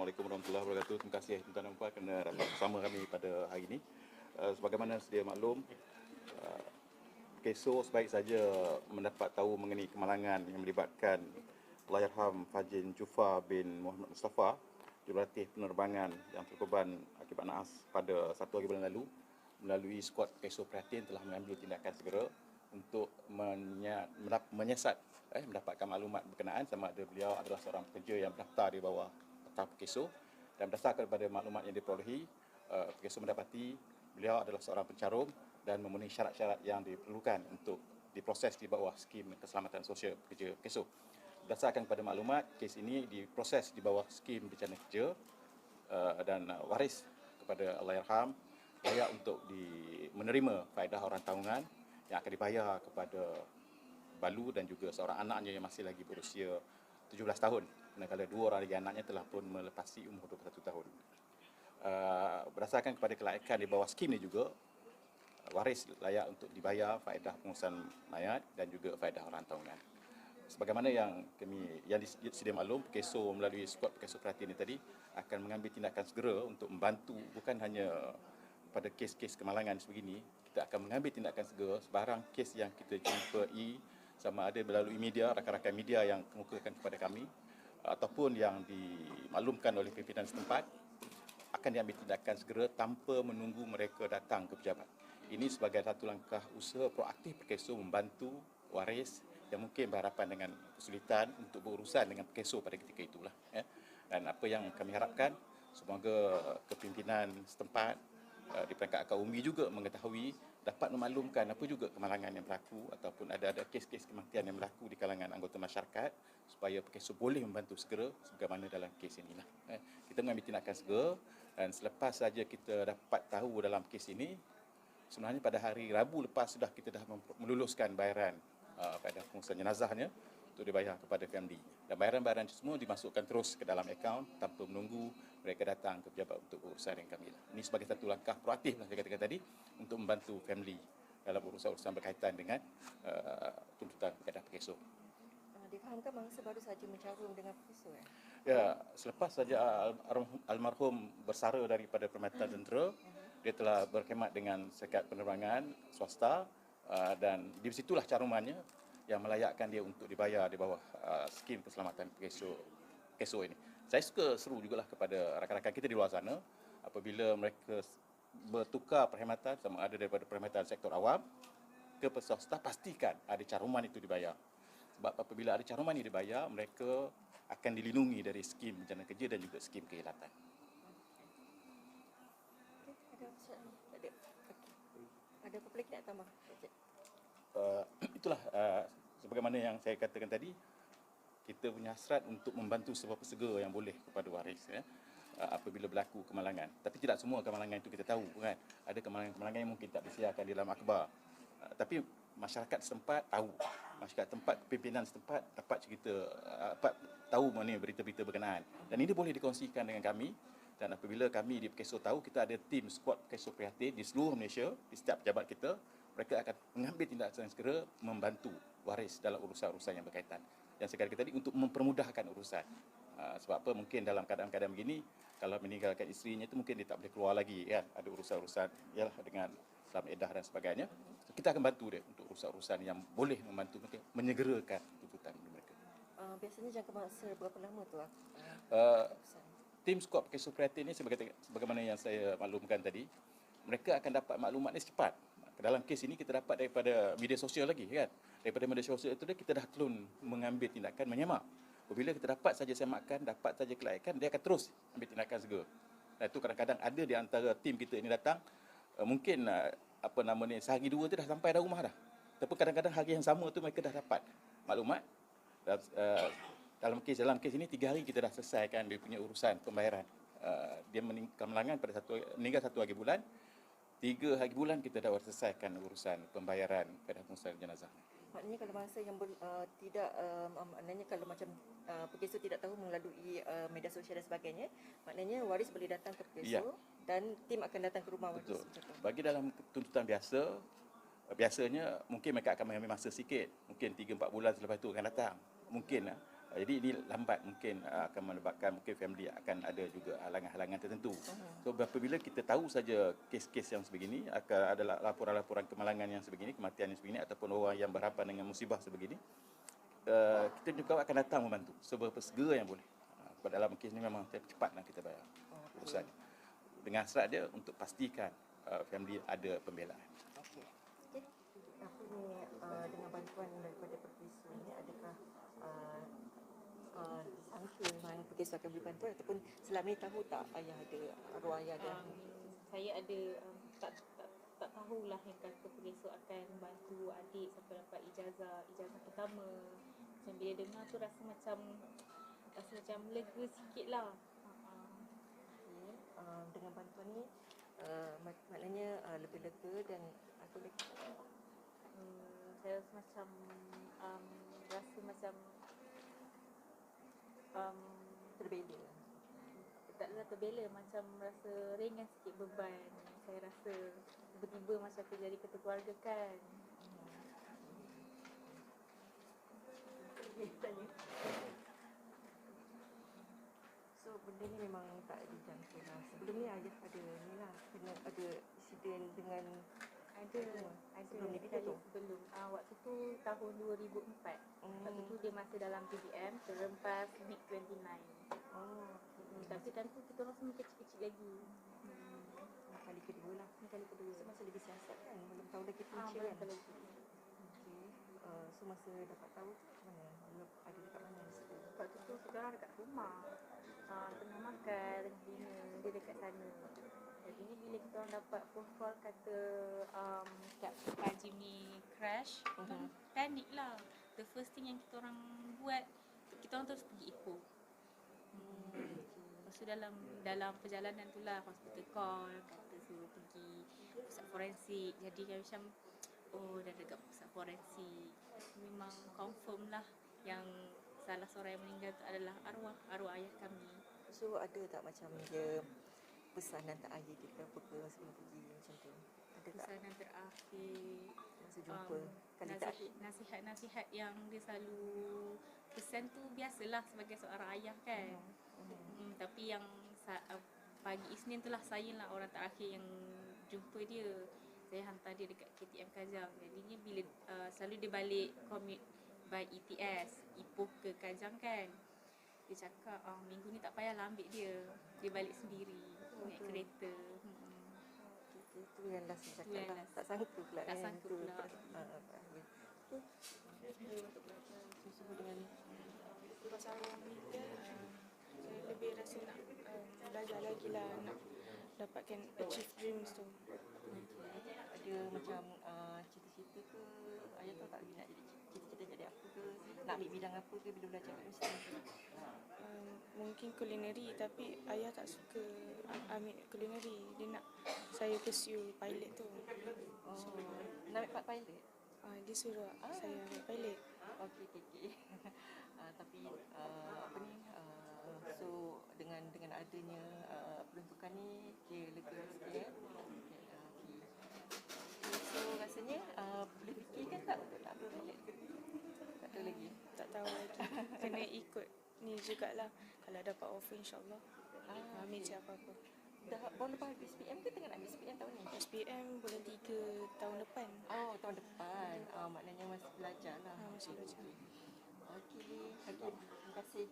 Assalamualaikum warahmatullahi wabarakatuh. Terima kasih tuan-tuan dan puan kerana dapat bersama kami pada hari ini. Sebagaimana sedia maklum, KESO sebaik saja mendapat tahu mengenai kemalangan yang melibatkan Allahyarham Fajin Jufa bin Muhammad Mustafa, jurulatih penerbangan yang terkorban akibat naas pada 1 hari bulan lalu, melalui skuad KESO Prihatin telah mengambil tindakan segera untuk mendapatkan maklumat berkenaan sama ada beliau adalah seorang pekerja yang berdaftar di bawah peta KESO, dan berdasarkan kepada maklumat yang diperolehi, KESO mendapati beliau adalah seorang pencarum dan memenuhi syarat-syarat yang diperlukan untuk diproses di bawah skim keselamatan sosial pekerja KESO. Berdasarkan kepada maklumat, kes ini diproses di bawah skim bencana kerja dan waris kepada Allahyarham layak untuk menerima faedah orang tanggungan yang akan dibayar kepada Balu dan juga seorang anaknya yang masih lagi berusia 17 tahun, manakala dua orang lagi anaknya telah pun melepasi umur 21 tahun. Berdasarkan kepada kelayakan di bawah skim ini juga, waris layak untuk dibayar faedah pengurusan mayat dan juga faedah orang tanggungan. Sebagaimana yang sedia maklum, KESO melalui skuad KESO Prihatin ini tadi akan mengambil tindakan segera untuk membantu bukan hanya pada kes-kes kemalangan sebegini. Kita akan mengambil tindakan segera sebarang kes yang kita jumpai sama ada melalui media, rakan-rakan media yang kemukakan kepada kami ataupun yang dimaklumkan oleh pimpinan setempat, akan diambil tindakan segera tanpa menunggu mereka datang ke pejabat. Ini sebagai satu langkah usaha proaktif KESO membantu waris yang mungkin berhadapan dengan kesulitan untuk berurusan dengan KESO pada ketika itulah. Dan apa yang kami harapkan, semoga kepimpinan setempat di peringkat akar umbi juga mengetahui, dapat memaklumkan apa juga kemalangan yang berlaku ataupun ada kes-kes kematian yang berlaku di kalangan anggota masyarakat supaya KESO boleh membantu segera sebagaimana dalam kes inilah. Kita mengambil tindakan segera, dan selepas saja kita dapat tahu dalam kes ini, sebenarnya pada hari Rabu lepas sudah kita dah meluluskan bayaran pada pengurusan jenazahnya untuk dibayar kepada family, dan bayaran-bayaran semua dimasukkan terus ke dalam akaun tanpa menunggu mereka datang ke pejabat untuk urusan dengan kami. Ini sebagai satu langkah proaktif saya katakan tadi untuk membantu family dalam urusan-urusan berkaitan dengan tuntutan kepada KESO. Difahamkan mangsa baru saja mencarum dengan KESO Ya, selepas saja almarhum bersara daripada Perkhidmatan Tentera, dia telah berkhidmat dengan syarikat penerbangan swasta dan di situlah carumannya yang melayakkan dia untuk dibayar di bawah skim keselamatan KESO ini. Saya suka seru jugalah kepada rakan-rakan kita di luar sana, apabila mereka bertukar perkhidmatan sama ada daripada perkhidmatan sektor awam ke swasta, pastikan ada caruman itu dibayar. Sebab apabila ada caruman ini dibayar, mereka akan dilindungi dari skim bencana kerja dan juga skim kehilatan. Ada apa lagi nak tambah? Itulah sebagaimana yang saya katakan tadi, kita punya hasrat untuk membantu segera yang boleh kepada waris apabila berlaku kemalangan. Tapi tidak semua kemalangan itu kita tahu kan. Ada kemalangan-kemalangan yang mungkin tak disiarkan di dalam akhbar. Tapi masyarakat setempat tahu. Masyarakat tempat, pimpinan setempat dapat cerita, dapat tahu mana berita-berita berkenaan. Dan ini boleh dikongsikan dengan kami. Dan apabila kami di KESO tahu, kita ada tim skuad KESO Prihatin di seluruh Malaysia, di setiap pejabat kita, mereka akan mengambil tindakan segera membantu waris dalam urusan-urusan yang berkaitan. Yang saya katakan tadi, untuk mempermudahkan urusan. Sebab apa, mungkin dalam keadaan-keadaan begini, kalau meninggalkan isterinya itu mungkin dia tak boleh keluar lagi kan. Ada urusan-urusan ialah dengan dalam edah dan sebagainya. Kita akan bantu dia untuk urusan-urusan yang boleh membantu mereka menyegerakan tuntutan mereka. Biasanya jangka masa berapa lama tu? Tim skuad KESO Prihatin ini sebagaimana yang saya maklumkan tadi, mereka akan dapat maklumat ini cepat. Dalam kes ini kita dapat daripada media sosial lagi kan. Daripada media sosial itu kita dah turun mengambil tindakan menyemak. Apabila kita dapat saja semakan, dapat saja kelayakan, dia akan terus ambil tindakan segera. Dan itu kadang-kadang ada di antara tim kita ini datang, mungkin sehari dua tu dah sampai dah rumah dah. Tapi kadang-kadang hari yang sama tu mereka dah dapat maklumat. Dalam kes ini 3 hari kita dah selesaikan dia punya urusan pembayaran. Dia kemalangan pada meninggal 1 hari bulan. 3 hari bulan kita dah selesaikan urusan pembayaran pada pengurusan jenazah. Maknanya kalau masa yang tidak, maknanya kalau macam KESO tidak tahu melalui media sosial dan sebagainya, maknanya waris boleh datang ke KESO dan tim akan datang ke rumah waris. Betul. Bagi dalam tuntutan biasanya mungkin mereka akan mengambil masa sikit, mungkin 3-4 bulan selepas itu akan datang. Mungkin Jadi ini lambat mungkin akan menyebabkan mungkin family akan ada juga halangan-halangan tertentu. So apabila kita tahu saja kes-kes yang sebegini, akan ada laporan-laporan kemalangan yang sebegini, kematian yang sebegini ataupun orang yang berhadapan dengan musibah sebegini, kita juga akan datang membantu seberapa segera yang boleh. Pada dalam kes ini memang cepatlah kita bayar urusan. Dengan syarat dia untuk pastikan family ada pembelaan. Okey. Apa ni dengan bantuan daripada perkeso ni, adakah disangka memang perkeso akan beri bantuan ataupun selama ni tahu tak ayah ada arwah ayah ada? Saya ada tak tahulah yang kata perkeso akan bantu adik sampai dapat ijazah pertama. Macam bila dengar tu rasa macam lega sikit lah. Okey. Dengan bantuan ni maknanya lebih lega dan apa lagi? Saya rasa macam Terbela. taklah terbela, macam rasa ringan sikit beban. Saya rasa tiba-tiba macam aku jadi ketua keluarga kan. Tanya. So benda ni memang tak dijangka lah. Sebelum ni ayah ada ni lah, kena ada insiden dengan Ada sebelum ni kita sekali tu. sebelum. Waktu tu tahun 2004. Waktu tu dia masih dalam PDM, terempas MiG-29. Tapi time tu kita orang semua kecil-kecil lagi. Kali kedua lah. Ni kali kedua. So masa lagi siasat kan, belum tahu lagi punca Belum kan. tahu lagi. Okey. So masa dapat tahu tu kat mana? Belum ada dekat mana di situ? Waktu tu kita orang dekat rumah. Tengah makan, tengah dinner, dia dekat sana. Jadi bila kita orang dapat phone call kata Captain Haji ni crash, panik lah. The first thing yang kita orang buat, kita orang terus pergi Ipoh. Lepas tu dalam perjalanan tu lah hospital call, kata suruh pergi pusat forensik. Jadi kan macam dah dekat pusat forensik, memang confirm lah yang salah seorang yang meninggal tu adalah arwah ayah kami. So ada tak macam dia pesanan tak ayah dia ke apa ke sebelum pergi macam tu? Ada tak Pesanan terakhir masa jumpa? Kali tak nasihat-nasihat yang dia selalu pesan tu biasalah sebagai seorang ayah kan. Tapi yang pagi Isnin tu lah saya lah orang terakhir yang jumpa dia. Saya hantar dia dekat KTM Kajang. Jadinya bila selalu dia balik commute by ETS Ipoh ke Kajang kan, dia cakap minggu ni tak payahlah ambil dia balik sendiri naik kereta. itu yang last dia cakap yang lah. last. Tak sangka pula Tak kan sangka tu pula. terakhir. Semua dengan Pasal orang meninggal, saya lebih rasa nak belajar lagi lah, nak dapatkan achieve dreams tu. ada macam cita-cita ke? Ayah tahu tak lagi nak jadi cita-cita jadi apa ke? Nak ambil bidang apa ke bila belajar kat universiti? Mungkin culinary, tapi ayah tak suka ambil culinary. Dia nak saya pursue pilot tu. Nak ambil pilot? Dia suruh saya ambil pilot. Okey. Tapi apa ni? So dengan adanya peruntukan ni, lega sikit ya. Okey. So rasanya boleh fikirkan tak untuk nak ambil pilot? Tak tahu lagi. Tak tahu lagi. Kena ikut ni jugalah. Kalau dapat offer, insyaAllah ambil je apa-apa. Dah baru lepas SPM ke tengah nak ambil SPM tahun ni? SPM bulan 3 tahun depan. Oh, tahun depan. Maknanya masih belajar lah. Masih belajar. Okey. Terima kasih.